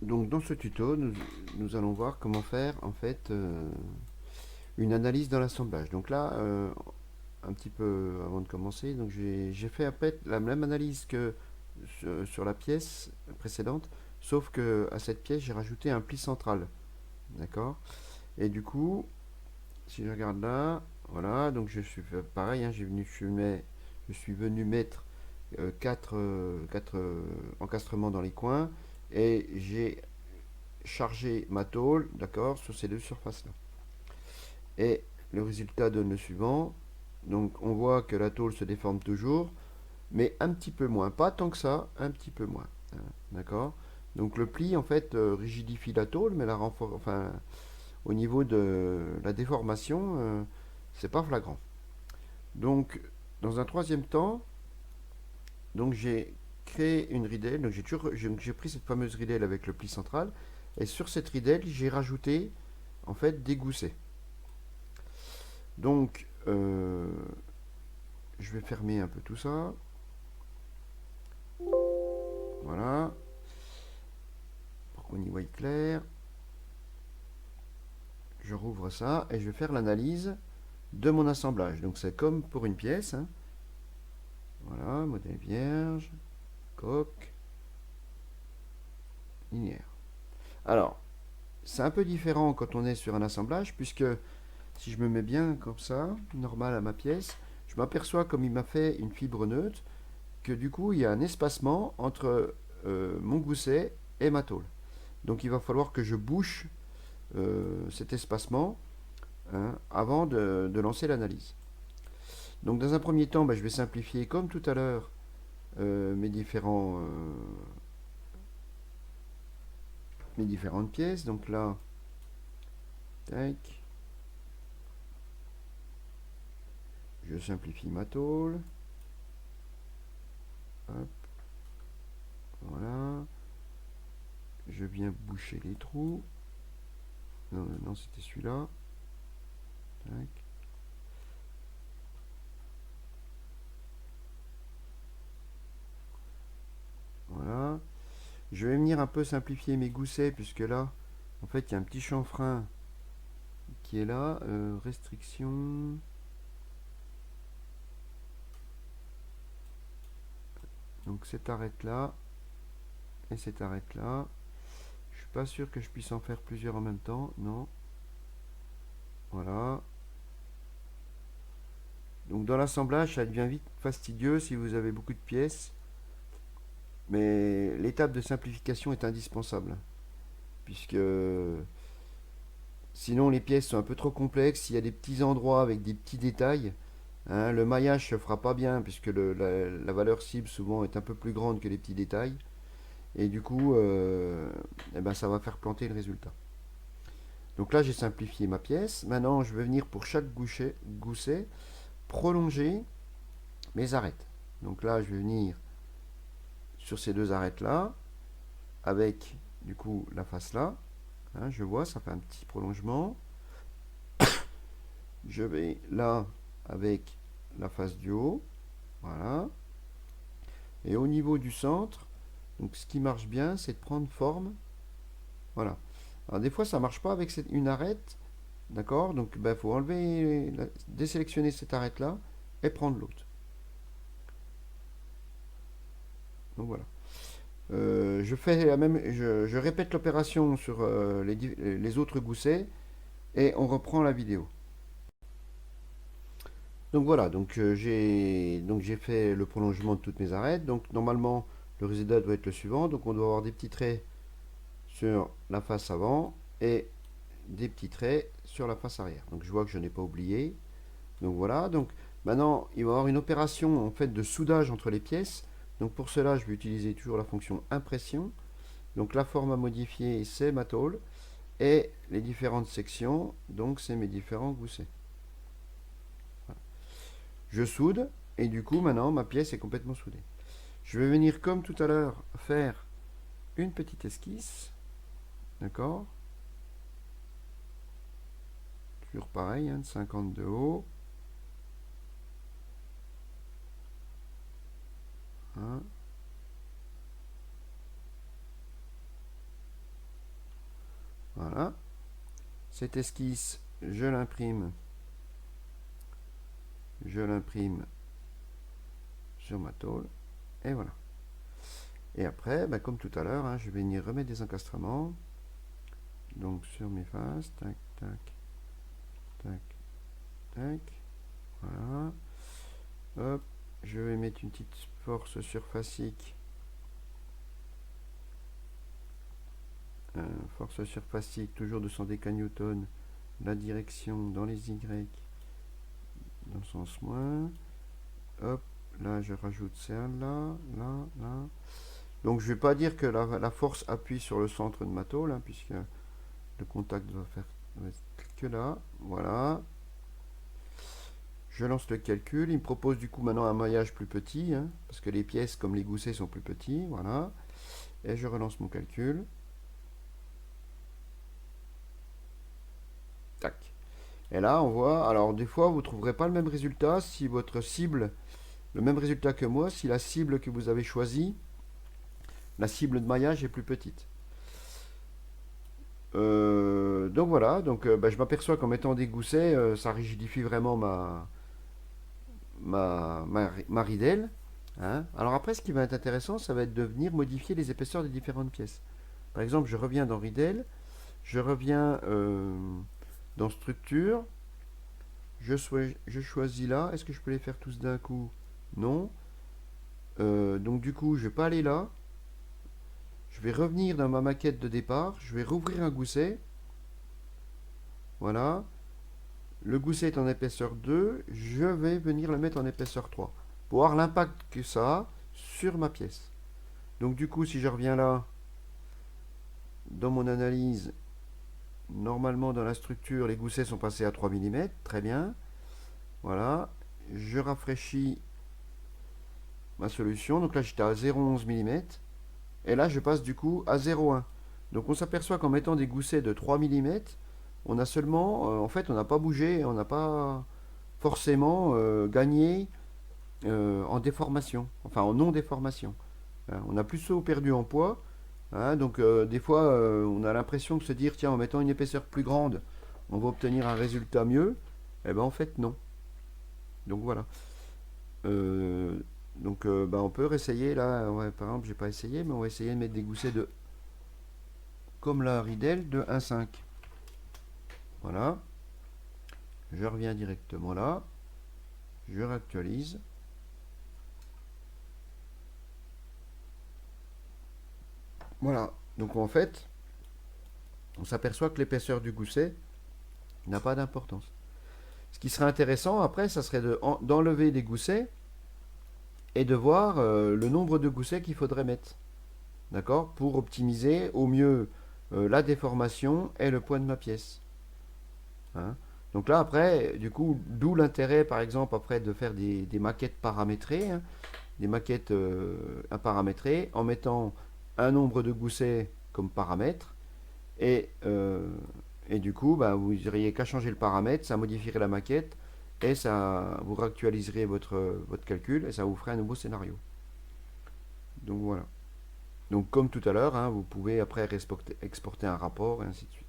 Donc dans ce tuto, nous allons voir comment faire en fait une analyse dans l'assemblage. Donc là, un petit peu avant de commencer, donc j'ai fait en fait la même analyse que sur la pièce précédente, sauf que à cette pièce j'ai rajouté un pli central, d'accord. Et du coup, si je regarde là, voilà, donc je suis fait pareil, hein, je suis venu mettre 4 encastrements dans les coins et j'ai charger ma tôle, d'accord, sur ces deux surfaces-là. Et le résultat donne le suivant. Donc on voit que la tôle se déforme toujours, mais un petit peu moins. Pas tant que ça, un petit peu moins. Hein, d'accord. Donc le pli en fait rigidifie la tôle, mais enfin, au niveau de la déformation, c'est pas flagrant. Donc dans un troisième temps, donc j'ai créé une ridelle. Donc j'ai pris cette fameuse ridelle avec le pli central, et sur cette ridelle j'ai rajouté en fait des goussets. Donc, je vais fermer un peu tout ça. Voilà, pour qu'on y voie clair. Je rouvre ça et je vais faire l'analyse de mon assemblage. Donc, c'est comme pour une pièce, hein. Voilà, modèle vierge, coque, linéaire. Alors, c'est un peu différent quand on est sur un assemblage, puisque si je me mets bien comme ça, normal à ma pièce, je m'aperçois, comme il m'a fait une fibre neutre, que du coup, il y a un espacement entre mon gousset et ma tôle. Donc il va falloir que je bouche cet espacement, hein, avant de lancer l'analyse. Donc dans un premier temps, je vais simplifier comme tout à l'heure mes différentes pièces. Donc là, tac, je simplifie ma tôle. Hop, voilà. Je viens boucher les trous. Non, non, c'était celui-là. Tac. Voilà. Je vais venir un peu simplifier mes goussets, puisque là, en fait, il y a un petit chanfrein qui est là. Restriction. Donc cette arête là et cette arête là. Je suis pas sûr que je puisse en faire plusieurs en même temps. Non. Voilà. Donc dans l'assemblage, ça devient vite fastidieux si vous avez beaucoup de pièces. Mais l'étape de simplification est indispensable. Puisque sinon les pièces sont un peu trop complexes. Il y a des petits endroits avec des petits détails, hein, le maillage se fera pas bien puisque la valeur cible souvent est un peu plus grande que les petits détails. Et du coup, eh ben, ça va faire planter le résultat. Donc là, j'ai simplifié ma pièce. Maintenant, je vais venir pour chaque gousset prolonger mes arêtes. Donc là, je vais venir sur ces deux arêtes là avec du coup la face là. Hein, je vois, ça fait un petit prolongement. Je vais là avec la face du haut. Voilà. Et au niveau du centre, donc ce qui marche bien, c'est de prendre forme. Voilà. Alors des fois, ça marche pas avec une arête. D'accord. Donc il faut enlever, désélectionner cette arête là et prendre l'autre. Donc voilà. Je répète l'opération sur les autres goussets et on reprend la vidéo. Donc voilà, j'ai fait le prolongement de toutes mes arêtes. Donc normalement le résultat doit être le suivant. Donc on doit avoir des petits traits sur la face avant et des petits traits sur la face arrière. Donc je vois que je n'ai pas oublié. Donc voilà, donc maintenant il va y avoir une opération en fait de soudage entre les pièces. Donc pour cela je vais utiliser toujours la fonction impression. Donc la forme à modifier, c'est ma tôle. Et les différentes sections, donc c'est mes différents goussets. Voilà. Je soude, et du coup maintenant ma pièce est complètement soudée. Je vais venir comme tout à l'heure faire une petite esquisse. D'accord. Toujours pareil, hein, de 50 de haut. Hein. Voilà. Cette esquisse, je l'imprime sur ma tôle. Et voilà. Et après, bah, comme tout à l'heure, hein, je vais venir remettre des encastrements. Donc sur mes faces, tac, tac, tac, tac. Voilà. Hop, je vais mettre une petite force surfacique. Force surfacique, toujours 200 décanewtons. La direction dans les Y, dans le sens moins. Hop, là je rajoute ça, là, là, là. Donc je vais pas dire que la force appuie sur le centre de ma tôle, hein, puisque le contact doit être que là. Voilà. Je lance le calcul. Il me propose du coup maintenant un maillage plus petit, hein, parce que les pièces comme les goussets sont plus petits. Voilà. Et je relance mon calcul. Tac. Et là on voit, alors des fois vous ne trouverez pas le même résultat si votre cible, le même résultat que moi, si la cible que vous avez choisie, la cible de maillage est plus petite. Donc voilà, donc bah, je m'aperçois qu'en mettant des goussets, ça rigidifie vraiment ma ridelle. Hein. Alors après, ce qui va être intéressant, ça va être de venir modifier les épaisseurs des différentes pièces. Par exemple, je reviens dans ridelle, je reviens dans structure, je choisis là. Est-ce que je peux les faire tous d'un coup? Non. Donc du coup, je vais pas aller là. Je vais revenir dans ma maquette de départ, je vais rouvrir un gousset. Voilà. Le gousset est en épaisseur 2, je vais venir le mettre en épaisseur 3 pour voir l'impact que ça a sur ma pièce. Donc du coup, si je reviens là, dans mon analyse, normalement dans la structure, les goussets sont passés à 3 mm, très bien. Voilà, je rafraîchis ma solution, donc là j'étais à 0,11 mm, et là je passe du coup à 0,1. Donc on s'aperçoit qu'en mettant des goussets de 3 mm, on a seulement, en fait on n'a pas bougé, on n'a pas forcément gagné en déformation, enfin en non-déformation. Hein, on a plutôt perdu en poids. Hein, donc des fois on a l'impression de se dire tiens en mettant une épaisseur plus grande on va obtenir un résultat mieux. Eh ben en fait non. Donc voilà. Euh, donc bah, on peut réessayer là. Ouais, par exemple j'ai pas essayé mais on va essayer de mettre des goussets de comme la Ridel de 1,5. Voilà. Je reviens directement là. Je réactualise. Voilà. Donc en fait, on s'aperçoit que l'épaisseur du gousset n'a pas d'importance. Ce qui serait intéressant après, ça serait d'enlever des goussets et de voir le nombre de goussets qu'il faudrait mettre. D'accord? Pour optimiser au mieux la déformation et le poids de ma pièce. Hein. Donc là après, du coup, d'où l'intérêt par exemple après de faire des maquettes paramétrées, hein, des maquettes paramétrées en mettant un nombre de goussets comme paramètre et, du coup bah, vous n'auriez qu'à changer le paramètre, ça modifierait la maquette et ça vous réactualiserez votre calcul et ça vous ferait un nouveau scénario. Donc voilà. Donc comme tout à l'heure, hein, vous pouvez après exporter un rapport et ainsi de suite.